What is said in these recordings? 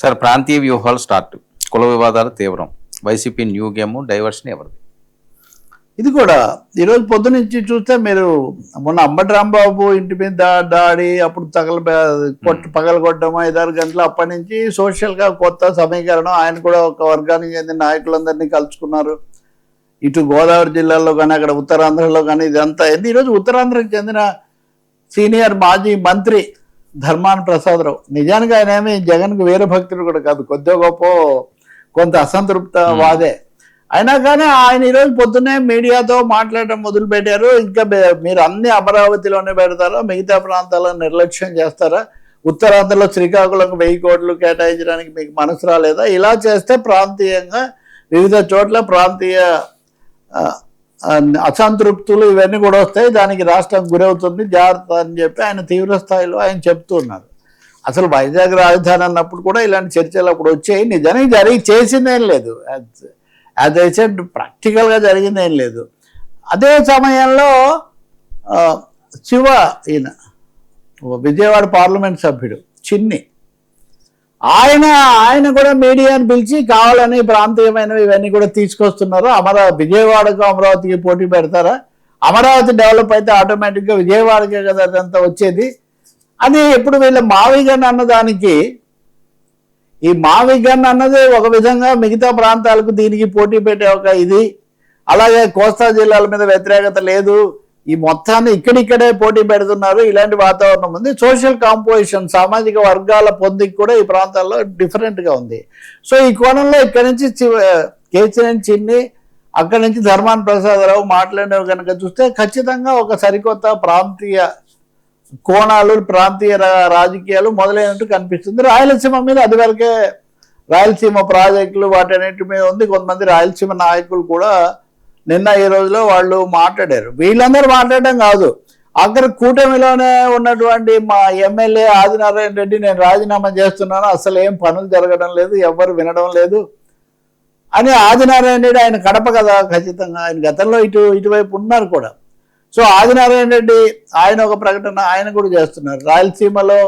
Sir ప్రాంతీయ వ్యూహాలు start, కుల వివాదాలు తీవ్రం, వైసీపీ న్యూ గేమ్, డైవర్షన్ ఎవరిది? ఇది కూడా ఈరోజు పొద్దునుంచి చూస్తే మీరు మొన్న అంబటి రాంబాబు ఇంటి మీద దాడి, అప్పుడు పగలగొట్టడం 5-6 గంటలు, అప్పటి నుంచి సోషల్గా కొత్త సమీకరణం. ఆయన కూడా ఒక వర్గానికి చెందిన నాయకులందరినీ కలుసుకున్నారు. ఇటు గోదావరి జిల్లాలో కానీ అక్కడ ఉత్తరాంధ్రలో కానీ ఇదంతా అయింది. ఈరోజు ఉత్తరాంధ్రకు చెందిన సీనియర్ మాజీ మంత్రి ధర్మాన ప్రసాదరావు, నిజానికి ఆయన ఏమి జగన్కు వేరే భక్తుడు కూడా కాదు, కొద్దిగా గొప్ప కొంత అసంతృప్త వాదే. అయినా కానీ ఆయన ఈరోజు పొద్దున్నే మీడియాతో మాట్లాడడం మొదలుపెట్టారు. ఇంకా మీరు అన్ని అమరావతిలోనే పెడతారా, మిగతా ప్రాంతాలను నిర్లక్ష్యం చేస్తారా, ఉత్తరాంధ్రలో శ్రీకాకుళంకు 1000 కోట్లు కేటాయించడానికి మీకు మనసు రాలేదా, ఇలా చేస్తే ప్రాంతీయంగా వివిధ చోట్ల ప్రాంతీయ అసంతృప్తులు ఇవన్నీ కూడా వస్తాయి, దానికి రాష్ట్రం గురవుతుంది, జాగ్రత్త అని చెప్పి ఆయన తీవ్ర స్థాయిలో ఆయన చెప్తున్నారు. అసలు వైజాగ్ రాజధాని అన్నప్పుడు కూడా ఇలాంటి చర్చలు అప్పుడు వచ్చాయి. నిజానికి చేసిందేం లేదు, యాజ్ ఐ సెడ్ ప్రాక్టికల్గా జరిగిందేం లేదు. అదే సమయంలో ఈయన విజయవాడ పార్లమెంట్ సభ్యుడు చిన్ని, ఆయన కూడా మీడియాని పిలిచి కావాలని ప్రాంతీయమైనవి ఇవన్నీ కూడా తీసుకొస్తున్నారు, విజయవాడకు అమరావతికి పోటీ పెడతారా, అమరావతి డెవలప్ అయితే ఆటోమేటిక్గా విజయవాడకే కదా అదంతా వచ్చేది అని. ఎప్పుడు వీళ్ళ మావిగన్ అన్నదానికి, ఈ మావిగన్ అన్నది ఒక విధంగా మిగతా ప్రాంతాలకు దీనికి పోటీ పెట్టే ఒక ఇది, అలాగే కోస్తా జిల్లాల మీద వ్యతిరేకత లేదు, ఈ మొత్తాన్ని ఇక్కడిక్కడే పోటీ పెడుతున్నారు, ఇలాంటి వాతావరణం ఉంది. సోషల్ కాంపోజిషన్, సామాజిక వర్గాల పొందికి కూడా ఈ ప్రాంతాల్లో డిఫరెంట్గా ఉంది. సో ఈ కోణంలో ఇక్కడి నుంచి కేసీఆర్ చిన్ని, అక్కడి నుంచి ధర్మాన ప్రసాదరావు మాట్లాడినవి కనుక చూస్తే ఖచ్చితంగా ఒక సరికొత్త ప్రాంతీయ కోణాలు, ప్రాంతీయ రాజకీయాలు మొదలైనట్టు కనిపిస్తుంది. రాయలసీమ మీద అదివరకే రాయలసీమ ప్రాజెక్టులు వాటన్నిటి మీద ఉంది. కొంతమంది రాయలసీమ నాయకులు కూడా నిన్న ఈ రోజులో వాళ్ళు మాట్లాడారు. వీళ్ళందరూ మాట్లాడడం కాదు, అక్కడ కూటమిలోనే ఉన్నటువంటి మా ఎమ్మెల్యే ఆదినారాయణ రెడ్డి నేను రాజీనామా చేస్తున్నాను, అసలు ఏం పనులు జరగడం లేదు, ఎవ్వరు వినడం లేదు అని ఆదినారాయణ రెడ్డి, ఆయన కడప కదా ఖచ్చితంగా, ఆయన గతంలో ఇటువైపు ఉన్నారు కూడా. సో ఆదినారాయణ రెడ్డి ఆయన ఒక ప్రకటన ఆయన కూడా చేస్తున్నారు, రాయలసీమలో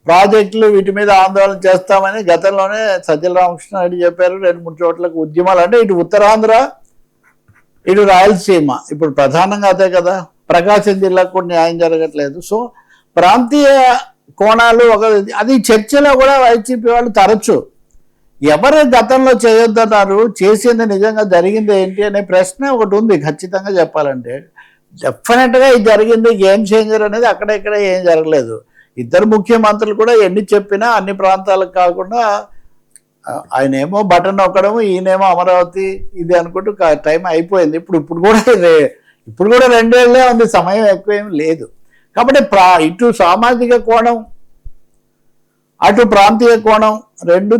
ప్రాజెక్టులు వీటి మీద ఆందోళన చేస్తామని గతంలోనే సజ్జల రామకృష్ణారెడ్డి చెప్పారు. 2-3 చోట్లకు ఉద్యమాలు, అంటే ఇటు ఉత్తరాంధ్ర ఇటు రాయలసీమ, ఇప్పుడు ప్రధానంగా అదే కదా, ప్రకాశం జిల్లాకు కూడా న్యాయం జరగట్లేదు. సో ప్రాంతీయ కోణాలు అది చర్చలో కూడా వైసీపీ వాళ్ళు తరచు ఎవరు గతంలో చేయొద్దన్నారు, చేసింది నిజంగా జరిగింది ఏంటి అనే ప్రశ్న ఒకటి ఉంది. ఖచ్చితంగా చెప్పాలంటే డెఫినెట్గా ఇది జరిగింది, గేమ్ చేంజర్ అనేది అక్కడ ఇక్కడ ఏం జరగలేదు. ఇద్దరు ముఖ్యమంత్రులు కూడా ఎన్ని చెప్పినా అన్ని ప్రాంతాలకు కాకుండా ఆయన ఏమో బటన్ నొక్కడము, ఈయనేమో అమరావతి ఇది అనుకుంటూ టైం అయిపోయింది. ఇప్పుడు కూడా 2 ఏళ్ళే ఉంది, సమయం ఎక్కువేం లేదు. కాబట్టి ఇటు సామాజిక కోణం అటు ప్రాంతీయ కోణం 2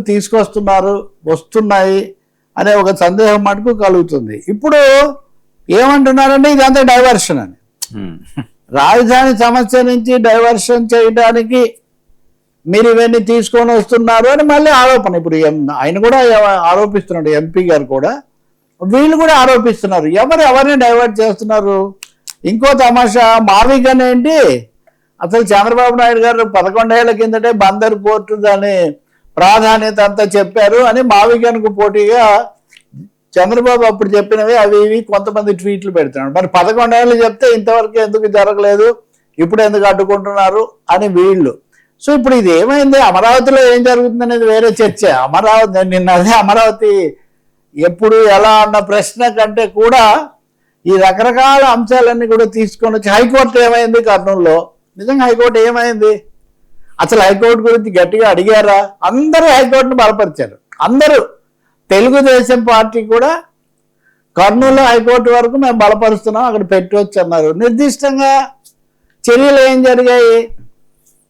వస్తున్నాయి అనే ఒక సందేహం మటుకు కలుగుతుంది. ఇప్పుడు ఏమంటున్నారంటే ఇదంతా డైవర్షన్ అని, రాజధాని సమస్య నుంచి డైవర్షన్ చేయడానికి మీరు ఇవన్నీ తీసుకొని వస్తున్నారు అని మళ్ళీ ఆరోపణ. ఇప్పుడు ఆయన కూడా ఆరోపిస్తున్నాడు, ఎంపీ గారు కూడా, వీళ్ళు కూడా ఆరోపిస్తున్నారు. ఎవరిని డైవర్ట్ చేస్తున్నారు? ఇంకో తమాషా, మావిగన్ ఏంటి, అసలు చంద్రబాబు నాయుడు గారు 11 ఏళ్ల కిందటే బందర్ పోర్టు దాని ప్రాధాన్యత అంతా చెప్పారు అని మావిగన్కు పోటీగా చంద్రబాబు అప్పుడు చెప్పినవి అవి ఇవి కొంతమంది ట్వీట్లు పెడుతున్నాడు. మరి 11 ఏళ్ళు చెప్తే ఇంతవరకు ఎందుకు జరగలేదు, ఇప్పుడు ఎందుకు అడ్డుకుంటున్నారు అని వీళ్ళు. సో ఇప్పుడు ఇది ఏమైంది, అమరావతిలో ఏం జరుగుతుంది అనేది వేరే చర్చ. అమరావతి ఎప్పుడు ఎలా అన్న ప్రశ్న కంటే కూడా ఈ రకరకాల అంశాలన్నీ కూడా తీసుకొని వచ్చి హైకోర్టు ఏమైంది కర్నూలులో, నిజంగా హైకోర్టు ఏమైంది, అసలు హైకోర్టు గురించి గట్టిగా అడిగారా? అందరూ హైకోర్టును బలపరిచారు. అందరూ, తెలుగుదేశం పార్టీ కూడా కర్నూలు హైకోర్టు వరకు మేము బలపరుస్తున్నాం, అక్కడ పెట్టవచ్చు అన్నారు. నిర్దిష్టంగా చర్యలు ఏం జరిగాయి?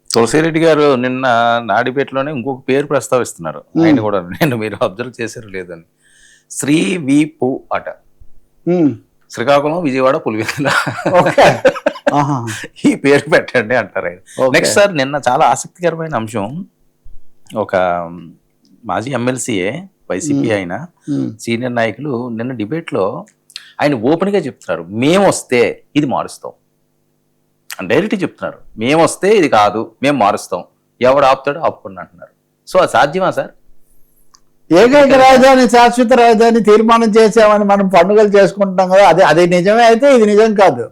తులసిరెడ్డి గారు నిన్న నాడిపేటలోనే ఇంకొక పేరు ప్రస్తావిస్తున్నారు, ఆయన కూడా మీరు అబ్జర్వ్ చేశారు లేదని, శ్రీ వి.పు అట, శ్రీకాకుళం విజయవాడ పులివెందుల, ఈ పేరు పెట్టండి అంటారు ఆయన. నెక్స్ట్ సార్, నిన్న చాలా ఆసక్తికరమైన అంశం, ఒక మాజీ ఎమ్మెల్సీఏ వైసీపీ ఆయన సీనియర్ నాయకులు నిన్న డిబేట్లో ఆయన ఓపెన్ గా చెప్తున్నారు, మేము వస్తే ఇది మారుస్తాం, డైరెక్ట్ చెప్తున్నారు, మేము వస్తే ఇది కాదు మేము మారుస్తాం, ఎవడు ఆపుతాడో ఆపుకుండా అంటున్నారు. సో అది సాధ్యమా సార్? ఏకైక రాజధాని శాశ్వత రాజధాని తీర్మానం చేసామని మనం పండుగలు చేసుకుంటాం కదా, అది నిజమే అయితే ఇది నిజం కాదు,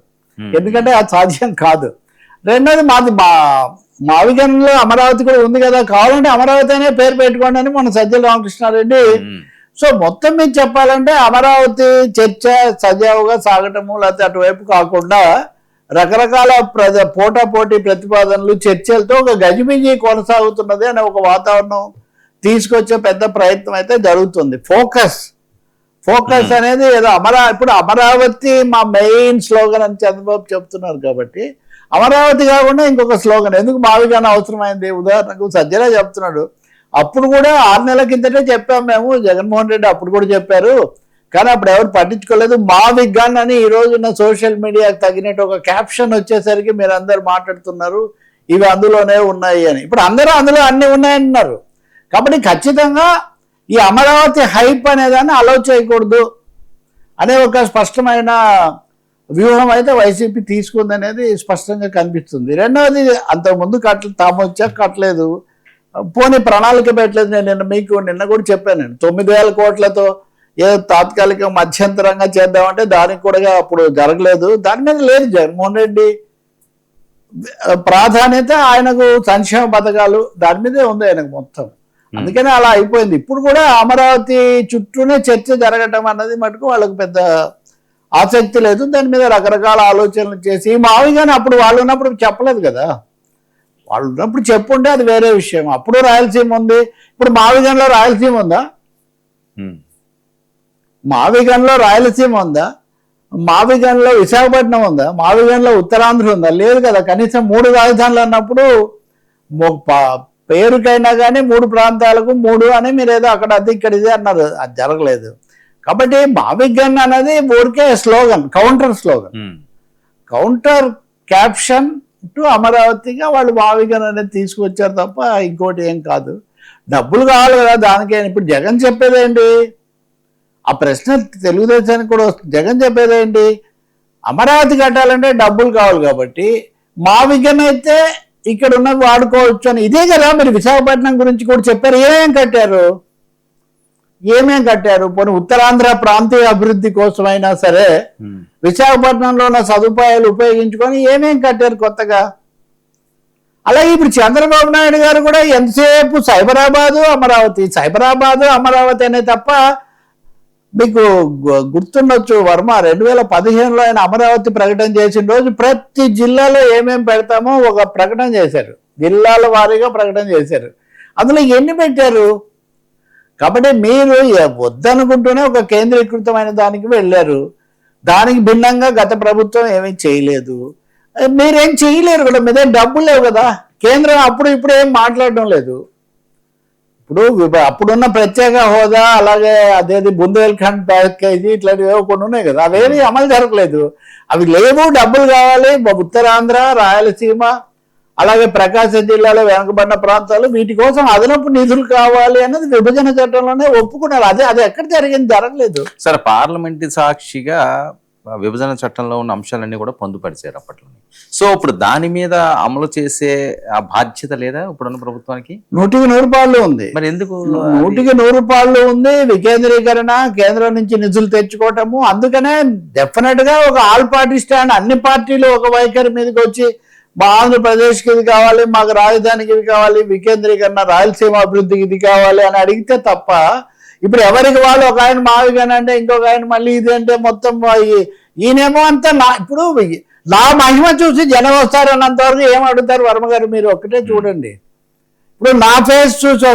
ఎందుకంటే అది సాధ్యం కాదు. రెండోది మావిగన్లో అమరావతి కూడా ఉంది కదా, కావాలంటే అమరావతి అనే పేరు పెట్టుకోండి అని మన సజ్జల రామకృష్ణారెడ్డి. సో మొత్తం మీద చెప్పాలంటే అమరావతి చర్చ సజావుగా సాగటము, లేకపోతే అటువైపు కాకుండా రకరకాల పోటాపోటీ ప్రతిపాదనలు చర్చలతో ఒక గజిబిజి కొనసాగుతున్నది అనే ఒక వాతావరణం తీసుకొచ్చే పెద్ద ప్రయత్నం అయితే జరుగుతుంది. ఫోకస్ అనేది ఏదో ఇప్పుడు అమరావతి మా మెయిన్ స్లోగన్ అని చంద్రబాబు చెప్తున్నారు కాబట్టి అమరావతి కాకుండా ఇంకొక స్లోగన్ ఎందుకు మావిగాన అవసరమైంది? ఉదాహరణకు సజ్జలే చెప్తున్నాడు, అప్పుడు కూడా 6 నెలల కిందటే చెప్పాం మేము, జగన్మోహన్ రెడ్డి అప్పుడు కూడా చెప్పారు, కానీ అప్పుడు ఎవరు పట్టించుకోలేదు. మావిగాన్ అని ఈ రోజున్న సోషల్ మీడియాకి తగినట్టు ఒక క్యాప్షన్ వచ్చేసరికి మీరు అందరు మాట్లాడుతున్నారు ఇవి అందులోనే ఉన్నాయి అని. ఇప్పుడు అందరూ అందులో అన్ని ఉన్నాయన్నారు కాబట్టి ఖచ్చితంగా ఈ అమరావతి హైప్ అనేదాన్ని అలౌ చేయకూడదు అనే ఒక స్పష్టమైన వ్యూహం అయితే వైసీపీ తీసుకుందనేది స్పష్టంగా కనిపిస్తుంది. రెండవది అంతకుముందు తాము వచ్చాక కట్టలేదు, పోనీ ప్రణాళిక పెట్టలేదు. నేను మీకు నిన్న కూడా చెప్పాను, 9,000 కోట్లతో ఏదో తాత్కాలిక మధ్యంతరంగా చేద్దామంటే దానికి కూడా అప్పుడు జరగలేదు, దాని మీద లేదు. జగన్మోహన్ రెడ్డి ప్రాధాన్యత ఆయనకు సంక్షేమ పథకాలు దాని మీదే ఉంది ఆయనకు మొత్తం, అందుకనే అలా అయిపోయింది. ఇప్పుడు కూడా అమరావతి చుట్టూనే చర్చ జరగటం అన్నది మటుకు వాళ్ళకు పెద్ద ఆసక్తి లేదు. దాని మీద రకరకాల ఆలోచనలు చేసి మావిగానే అప్పుడు వాళ్ళు ఉన్నప్పుడు చెప్పలేదు కదా, వాళ్ళు ఉన్నప్పుడు చెప్పుంటే అది వేరే విషయం. అప్పుడు రాయలసీమ ఉంది, ఇప్పుడు మావిగన్లో రాయలసీమ ఉందా? మావిగన్లో రాయలసీమ ఉందా? మావిగన్లో విశాఖపట్నం ఉందా? మావిగన్లో ఉత్తరాంధ్ర ఉందా? లేదు కదా. కనీసం 3 రాజధానులు అన్నప్పుడు పేరుకైనా కానీ 3 ప్రాంతాలకు 3 అని మీరు ఏదో అక్కడ అది ఇక్కడ ఇది అన్నారు, అది జరగలేదు. కాబట్టి మావిగన్ అనేది ఊరికే స్లోగన్, కౌంటర్ క్యాప్షన్ టు అమరావతిగా వాళ్ళు మావిగన్ అనేది తీసుకొచ్చారు తప్ప ఇంకోటి ఏం కాదు. డబ్బులు కావాలి కదా దానికే. ఇప్పుడు జగన్ చెప్పేదేంటి? ఆ ప్రశ్న తెలుగుదేశానికి కూడా వస్తుంది. జగన్ చెప్పేదేంటి? అమరావతి కట్టాలంటే డబ్బులు కావాలి కాబట్టి మావిగన్ అయితే ఇక్కడ ఉన్నది వాడుకోవచ్చు అని. ఇదే కదా మీరు విశాఖపట్నం గురించి కూడా చెప్పారు. ఏమేం కట్టారు? పోనీ ఉత్తరాంధ్ర ప్రాంతీయ అభివృద్ధి కోసమైనా సరే విశాఖపట్నంలో ఉన్న సదుపాయాలు ఉపయోగించుకొని ఏమేం కట్టారు కొత్తగా? అలాగే ఇప్పుడు చంద్రబాబు నాయుడు గారు కూడా ఎంతసేపు సైబరాబాదు అమరావతి అనే తప్ప, మీకు గుర్తుండొచ్చు వర్మ 2015లో ఆయన అమరావతి ప్రకటన చేసిన రోజు ప్రతి జిల్లాలో ఏమేం పెడతామో ఒక ప్రకటన చేశారు, జిల్లాల వారీగా ప్రకటన చేశారు. అందులో ఎన్ని పెట్టారు? కాబట్టి మీరు వద్దనుకుంటూనే ఒక కేంద్రీకృతమైన దానికి వెళ్ళారు. దానికి భిన్నంగా గత ప్రభుత్వం ఏమీ చేయలేదు, మీరేం చేయలేరు కూడా, మీదే డబ్బులు లేవు కదా. కేంద్రం ఇప్పుడు ఏం మాట్లాడడం లేదు. ఇప్పుడు అప్పుడున్న ప్రత్యేక హోదా, అలాగే అదేది బుందేల్ఖండ్ ప్యాకేజీ ఇట్లాంటివి ఏవో కొన్ని ఉన్నాయి కదా, అవేమీ అమలు జరగలేదు. అవి లేవు, డబ్బులు కావాలి. ఉత్తరాంధ్ర, రాయలసీమ, అలాగే ప్రకాశం జిల్లాలో వెనుకబడిన ప్రాంతాలు, వీటి కోసం అదనపు నిధులు కావాలి అన్నది విభజన చట్టంలోనే ఒప్పుకున్నారు. అది ఎక్కడ జరగలేదు సార్. పార్లమెంటు సాక్షిగా విభజన చట్టంలో ఉన్న అంశాలన్నీ కూడా పొందుపరిచారు అప్పట్లో. సో ఇప్పుడు దాని మీద అమలు చేసే ఆ బాధ్యత లేదా ఇప్పుడున్న ప్రభుత్వానికి? 100% ఉంది. మరి ఎందుకు 100% ఉంది? వికేంద్రీకరణ, కేంద్రం నుంచి నిధులు తెచ్చుకోవటము. అందుకనే డెఫినెట్ గా ఒక ఆల్ పార్టీ స్టాండ్, అన్ని పార్టీలు ఒక వైఖరి మీదకి వచ్చి మా ఆంధ్రప్రదేశ్కి ఇది కావాలి, మాకు రాజధానికి ఇది కావాలి, వికేంద్రీకరణ, రాయలసీమ అభివృద్ధికి ఇది కావాలి అని అడిగితే తప్ప, ఇప్పుడు ఎవరికి వాళ్ళు ఒక ఆయన మావిగాని అంటే ఇంకొక ఆయన మళ్ళీ ఇది అంటే మొత్తం ఈయనేమో అంతా ఇప్పుడు నా మహిమ చూసి జనం వస్తారు అన్నంత వరకు ఏం అడుగుతారు వర్మ గారు? మీరు ఒక్కటే చూడండి. ఇప్పుడు నా ఫేస్ చూసి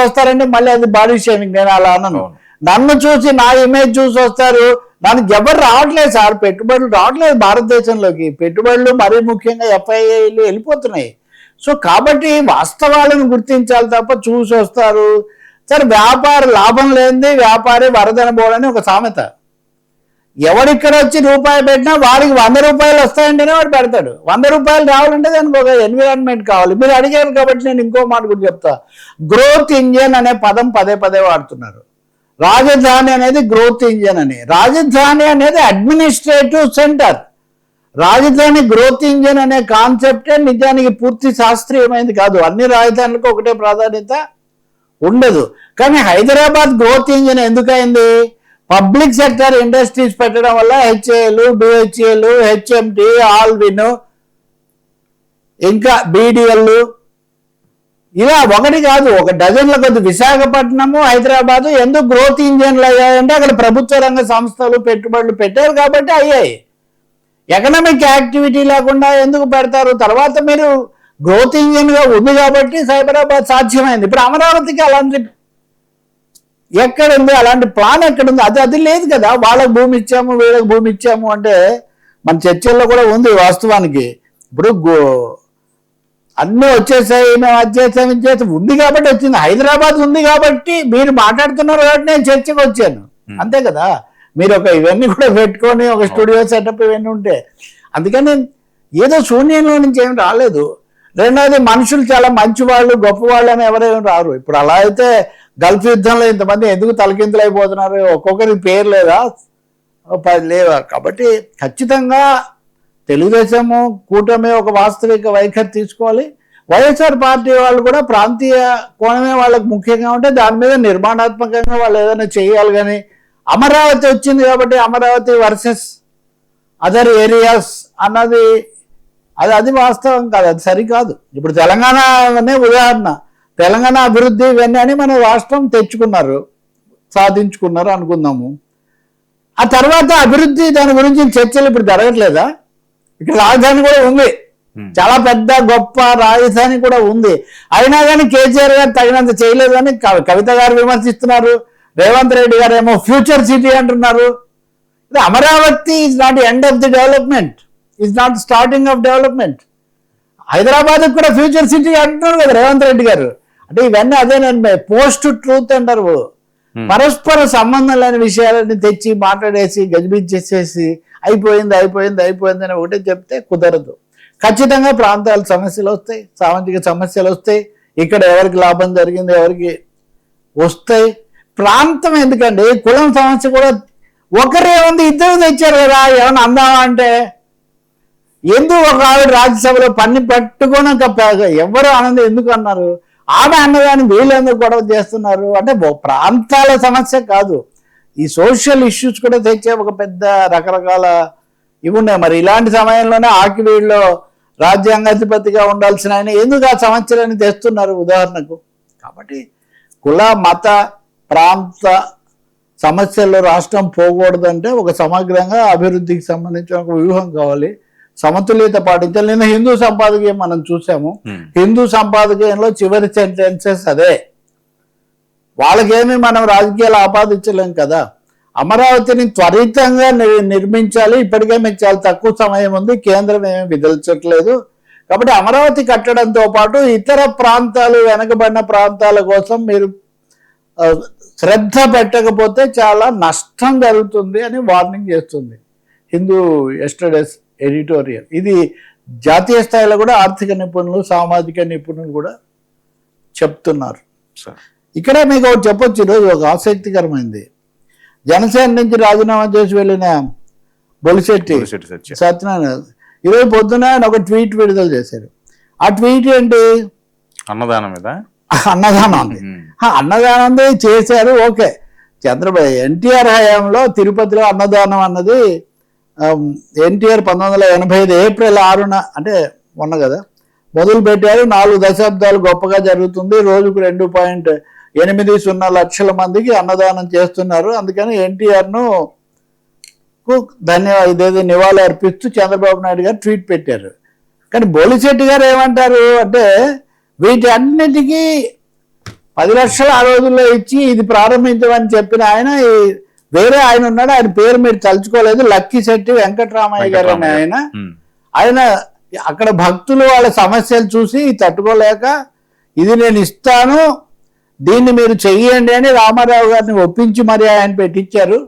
వస్తారంటే మళ్ళీ అది బాడీ షేమింగ్. నేను అలా అన్నాను. నన్ను చూసి, నా ఇమేజ్ చూసి వస్తారు. దానికి ఎవరు రావట్లేదు సార్, పెట్టుబడులు రావట్లేదు భారతదేశంలోకి. పెట్టుబడులు మరీ ముఖ్యంగా FIIలు వెళ్ళిపోతున్నాయి. సో కాబట్టి వాస్తవాలను గుర్తించాలి తప్ప చూసి వస్తారు. సరే, వ్యాపార లాభం లేనిది వ్యాపారి వరదన బోడని ఒక సామెత. ఎవడిక్కడ వచ్చి రూపాయి పెట్టినా వాడికి 100 రూపాయలు వస్తాయంటేనే వాడు పెడతాడు. 100 రూపాయలు రావాలంటే దానికి ఒక ఎన్విరాన్మెంట్ కావాలి. మీరు అడిగారు కాబట్టి నేను ఇంకో మాట కూడా చెప్తా. గ్రోత్ ఇంజన్ అనే పదం పదే వాడుతున్నారు. రాజధాని అనేది గ్రోత్ ఇంజన్ అని. రాజధాని అనేది అడ్మినిస్ట్రేటివ్ సెంటర్. రాజధాని గ్రోత్ ఇంజిన్ అనే కాన్సెప్టే నిజానికి పూర్తి శాస్త్రీయమైంది కాదు. అన్ని రాజధానులకు ఒకటే ప్రాధాన్యత ఉండదు. కానీ హైదరాబాద్ గ్రోత్ ఇంజిన్ ఎందుకైంది? పబ్లిక్ సెక్టర్ ఇండస్ట్రీస్ పెట్టడం వల్ల హెచ్ఏఎల్, బిహెచ్ఎల్, హెచ్ఎంటి, ఆల్విన్, ఇంకా బీడిఎల్, ఇలా ఒకటి కాదు, ఒక డజన్ల కొద్ది. విశాఖపట్నము, హైదరాబాదు ఎందుకు గ్రోత్ ఇంజిన్లు అయ్యాయంటే అక్కడ ప్రభుత్వ రంగ సంస్థలు పెట్టుబడులు పెట్టారు కాబట్టి అయ్యాయి. ఎకనామిక్ యాక్టివిటీ లేకుండా ఎందుకు పెడతారు? తర్వాత మీరు గ్రోత్ ఇంజిన్ గా ఉంది కాబట్టి సైబరాబాద్ సాధ్యమైంది. ఇప్పుడు అమరావతికి అలాంటి ఎక్కడుంది? అలాంటి ప్లాన్ ఎక్కడుంది? అది లేదు కదా. వాళ్ళకి భూమి ఇచ్చాము, వీళ్ళకి భూమి ఇచ్చాము అంటే మన చర్చల్లో కూడా ఉంది వాస్తవానికి. ఇప్పుడు అన్నీ వచ్చేసాయి, మేము అది ఉంది కాబట్టి వచ్చింది. హైదరాబాద్ ఉంది కాబట్టి మీరు మాట్లాడుతున్నారు కాబట్టి నేను చర్చకు వచ్చాను, అంతే కదా. మీరు ఇవన్నీ కూడా పెట్టుకొని ఒక స్టూడియో సెటప్ ఇవన్నీ ఉంటే, అందుకని ఏదో శూన్యంలో నుంచి ఏమి రాలేదు. రెండవది మనుషులు చాలా మంచి వాళ్ళు, గొప్పవాళ్ళు అని ఎవరేమి రారు. ఇప్పుడు అలా అయితే గల్ఫ్ యుద్ధంలో ఇంతమంది ఎందుకు తలకిందులు అయిపోతున్నారు? ఒక్కొక్కరికి పేరు లేదా, 10 లేవా? కాబట్టి ఖచ్చితంగా తెలుగుదేశము కూటమి ఒక వాస్తవిక వైఖరి తీసుకోవాలి. వైఎస్ఆర్ పార్టీ వాళ్ళు కూడా ప్రాంతీయ కోణమే వాళ్ళకి ముఖ్యంగా ఉంటే దాని మీద నిర్మాణాత్మకంగా వాళ్ళు ఏదైనా చేయాలి. కానీ అమరావతి వచ్చింది కాబట్టి అమరావతి వర్సెస్ అదర్ ఏరియాస్ అన్నది అది వాస్తవం కాదు, అది సరికాదు. ఇప్పుడు తెలంగాణనే ఉదాహరణ, తెలంగాణ అభివృద్ధి ఇవన్నీ అని మన రాష్ట్రం తెచ్చుకున్నారు, సాధించుకున్నారు అనుకుందాము. ఆ తర్వాత అభివృద్ధి దాని గురించి చర్చలు ఇప్పుడు జరగట్లేదా? ఇక్కడ రాజధాని కూడా ఉంది, చాలా పెద్ద గొప్ప రాజధాని కూడా ఉంది. అయినా కానీ కేసీఆర్ గారు తగినంత చేయలేదని కవిత గారు విమర్శిస్తున్నారు. రేవంత్ రెడ్డి గారు ఏమో ఫ్యూచర్ సిటీ అంటున్నారు. Amaravati is not end of the development, is not starting of development. Hyderabad కూడా ఫ్యూచర్ సిటీ అంటున్నారు కదా రేవంత్ రెడ్డి గారు. అంటే ఇవన్నీ అదేనండి పోస్ట్ ట్రూత్ అంటారు. పరస్పర సంబంధం లేని విషయాలని తెచ్చి మాట్లాడేసి గజిబిచ్చేసేసి అయిపోయింది అని ఒకటే చెప్తే కుదరదు. ఖచ్చితంగా ప్రాంతాల సమస్యలు వస్తాయి, సామాజిక సమస్యలు వస్తాయి, ఇక్కడ ఎవరికి లాభం జరిగింది ఎవరికి వస్తాయి. ప్రాంతం ఎందుకండి, కులం సమస్య కూడా ఒకరే ఉంది, ఇద్దరు తెచ్చారు కదా. ఏమన్నా అందామా అంటే ఎందుకు ఒక ఆవిడ రాజ్యసభలో పన్ని పట్టుకొని ఎవరు ఆనందం ఎందుకు అన్నారు? ఆమె అన్నదాన్ని వీళ్ళు ఎందుకు గొడవ చేస్తున్నారు అంటే ప్రాంతాల సమస్య కాదు, ఈ సోషల్ ఇష్యూస్ కూడా తెచ్చే ఒక పెద్ద రకరకాల ఇవి ఉన్నాయి. మరి ఇలాంటి సమయంలోనే ఆకివీడులో రాజ్యాంగాధిపతిగా ఉండాల్సిన ఆయన ఎందుకు ఆ సమస్యలని తెస్తున్నారు ఉదాహరణకు. కాబట్టి కుల మత ప్రాంత సమస్యల్లో రాష్ట్రం పోకూడదంటే ఒక సమగ్రంగా అభివృద్ధికి సంబంధించిన ఒక వ్యూహం కావాలి, సమతుల్యత పాటించాలి. నిన్న హిందూ సంపాదకీయం మనం చూసాము. హిందూ సంపాదకీయంలో చివరి సెంటెన్సెస్ అదే. వాళ్ళకేమి మనం రాజకీయాలు ఆపాదించలేం కదా. అమరావతిని త్వరితంగా నిర్మించాలి, ఇప్పటికే మీకు చాలా తక్కువ సమయం ఉంది, కేంద్రం ఏమీ విధించట్లేదు. కాబట్టి అమరావతి కట్టడంతో పాటు ఇతర ప్రాంతాలు, వెనకబడిన ప్రాంతాల కోసం మీరు శ్రద్ధ పెట్టకపోతే చాలా నష్టం జరుగుతుంది అని వార్నింగ్ చేస్తుంది హిందూ ఎస్టర్డేస్ ఎడిటోరియల్. ఇది జాతీయ స్థాయిలో కూడా ఆర్థిక నిపుణులు, సామాజిక నిపుణులు కూడా చెప్తున్నారు. ఇక్కడ మీకు ఒకటి చెప్పొచ్చు, ఈరోజు ఒక ఆసక్తికరమైంది. జనసేన నుంచి రాజీనామా చేసి వెళ్ళిన బొలిశెట్టి సత్యనారాయణ ఈరోజు పొద్దున ఒక ట్వీట్ విడుదల చేశారు. ఆ ట్వీట్ ఏంటి? అన్నదానం మీద అన్నదానం ఉంది, అన్నదానం చేశారు. ఓకే, చంద్రబాబు ఎన్టీఆర్ హయాంలో తిరుపతిలో అన్నదానం అన్నది ఎన్టీఆర్ 1985 ఏప్రిల్ 6న అంటే మొన్న కదా మొదలు పెట్టారు. 4 దశాబ్దాలు గొప్పగా జరుగుతుంది. రోజుకు 2.80 లక్షల మందికి అన్నదానం చేస్తున్నారు. అందుకని ఎన్టీఆర్ను ఇదేదో నివాళి అర్పిస్తూ చంద్రబాబు నాయుడు గారు ట్వీట్ పెట్టారు. కానీ బొలిశెట్టి గారు ఏమంటారు అంటే వీటి అన్నిటికీ 10 లక్షలు ఆ రోజుల్లో ఇచ్చి ఇది ప్రారంభించమని చెప్పిన ఆయన వేరే ఆయన ఉన్నాడు, ఆయన పేరు మీరు తలుచుకోలేదు, లక్కిశెట్టి వెంకటరామయ్య గారు అని ఆయన అక్కడ భక్తులు వాళ్ళ సమస్యలు చూసి తట్టుకోలేక ఇది నేను ఇస్తాను, దీన్ని మీరు చెయ్యండి అని రామారావు గారిని ఒప్పించి మరి ఆయన పెట్టించారు.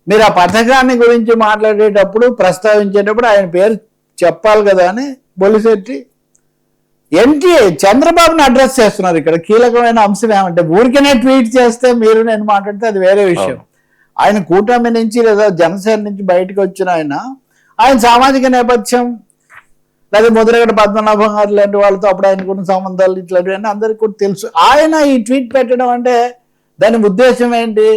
మీరు ఆ పథకాన్ని గురించి మాట్లాడేటప్పుడు ప్రస్తావించేటప్పుడు ఆయన పేరు చెప్పాలి కదా అని బొలిశెట్టి చంద్రబాబుని అడ్రస్ చేస్తున్నారు. ఇక్కడ కీలకమైన అంశం ఏమంటే ఊరికనే ట్వీట్ చేస్తే మీరు నేను మాట్లాడితే అది వేరే విషయం. ఆయన కూటమి నుంచి లేదా జనసేన నుంచి బయటకు వచ్చిన ఆయన ఆయన సామాజిక నేపథ్యం లేదా ముద్రగడ పద్మనాభం గారు లాంటి వాళ్ళతో అప్పుడు ఆయనకున్న సంబంధాలు ఇట్లాంటివన్నీ అందరికీ కూడా తెలుసు. ఆయన ఈ ట్వీట్ పెట్టడం అంటే దాని ఉద్దేశం ఏంటి?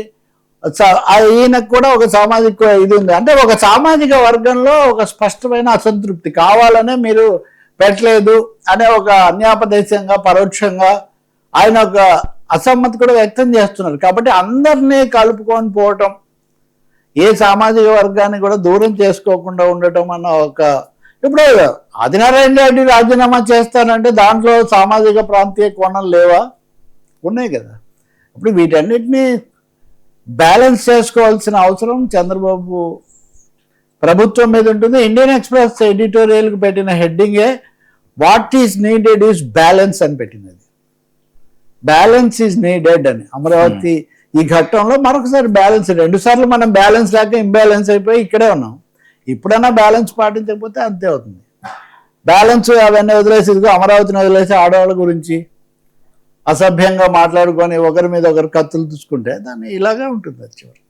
ఈయనకు కూడా ఒక సామాజిక ఇది ఉంది, అంటే ఒక సామాజిక వర్గంలో ఒక స్పష్టమైన అసంతృప్తి, కావాలనే మీరు పెట్టలేదు అనే ఒక అన్యాపదేశంగా పరోక్షంగా ఆయన ఒక అసమ్మతి కూడా వ్యక్తం చేస్తున్నారు. కాబట్టి అందరినీ కలుపుకొని పోవటం, ఏ సామాజిక వర్గాన్ని కూడా దూరం చేసుకోకుండా ఉండటం అన్న ఒక, ఇప్పుడు ఆదినారాయణ రెడ్డి రాజీనామా చేస్తానంటే దాంట్లో సామాజిక ప్రాంతీయ కోణం లేవా? ఉన్నాయి కదా. ఇప్పుడు వీటన్నిటినీ బ్యాలెన్స్ చేసుకోవాల్సిన అవసరం చంద్రబాబు ప్రభుత్వం మీద ఉంటుంది. ఇండియన్ ఎక్స్ప్రెస్ ఎడిటోరియల్కి పెట్టిన హెడ్డింగే what is needed is balance అని పెట్టినది. బ్యాలెన్స్ ఈజ్ నీడెడ్ అని. అమరావతి ఈ ఘట్టంలో మరొకసారి బ్యాలెన్స్, 2 సార్లు మనం బ్యాలెన్స్ లేక ఇంబ్యాలెన్స్ అయిపోయి ఇక్కడే ఉన్నాం. ఇప్పుడైనా బ్యాలెన్స్ పాటించకపోతే అంతే అవుతుంది. బ్యాలెన్స్ అవన్నీ వదిలేసి, ఇదిగో అమరావతిని వదిలేసి ఆడవాళ్ళ గురించి అసభ్యంగా మాట్లాడుకొని ఒకరి మీద ఒకరు కత్తులు తీసుకుంటే దాన్ని ఇలాగే ఉంటుంది అది చివరి.